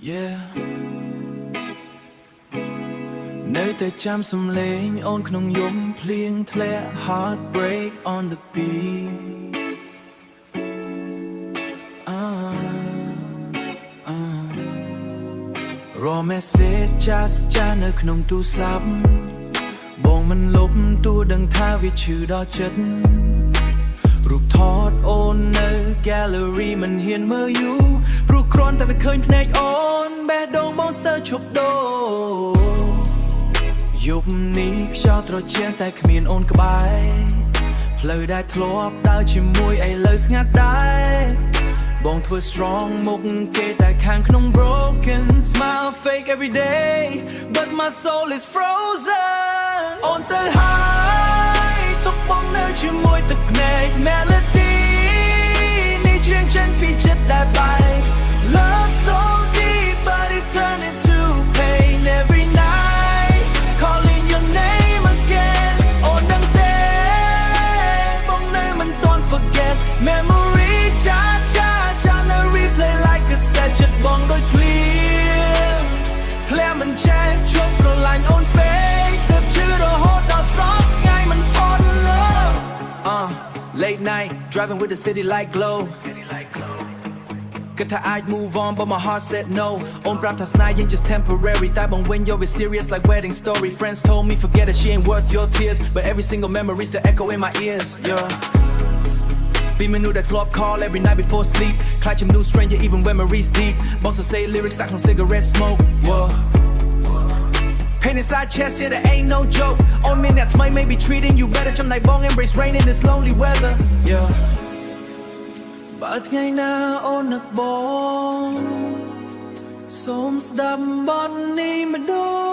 Yeah នៅតែចាំសំឡេងអូនក្នុងយំភ្លៀងធ្លាក់ Heartbreak on the beatរอ message ចាស់ចាស់នៅក្នុងទូរស័ព្ទបងមិនលុបទួដឹងថាវាឈឺដល់ចិត្តរូបថតអូននៅ gallery មិនហ៊ានមើលយូរព្រោះគ្រាន់តែឃើញភ្នែកអូនបេះដូង monster ឈប់ដូរយប់នេះខ្យល់ត្រជាក់តែគ្មានអូនក្បែរផ្លូវដែលធ្លាប់ដើរជាមួយឥឡូវស្ងាត់ដែរបងធ្វើ strong មុខគេតែខាងក្នុង broken smile fake every day but my soul is frozen អូនទៅហើយទុកបងនៅជាមួយទឹកភ្នែក melody នេះច្រៀងចេញពីចិត្តដែលបែក love so deep but it turn into pain every night calling your name again អូនដឹងទេបងនៅមិនទាន់ forget memory ចានៅ replay like cassette ចិត្តបងដូចភ្លៀងធ្លាក់មិនចេះជប់ស្រឡាញ់អូនពេកទើបឈឺរហូតដល់សពថ្ងៃមិនផុត late night driving with the city light glow គិតថាអាច move on but my heart said no អូនប្រាប់ថាស្នេហ៍យើង just temporary តែបងវិញ you're serious like wedding story friends told me forget it she ain't worth your tears but every single memory still echo in my ears yeah Be me knew that club call every night before sleep Clutch him new stranger even when memories deep Boss to say lyrics stacked from cigarette smoke Whoa Pain inside chest, yeah, that ain't no joke On me that might maybe treating you better Jump like bong, embrace rain in this lonely weather Yeah But ngày nào ôn nực bóng Xôm đầm bọt ni mà đôi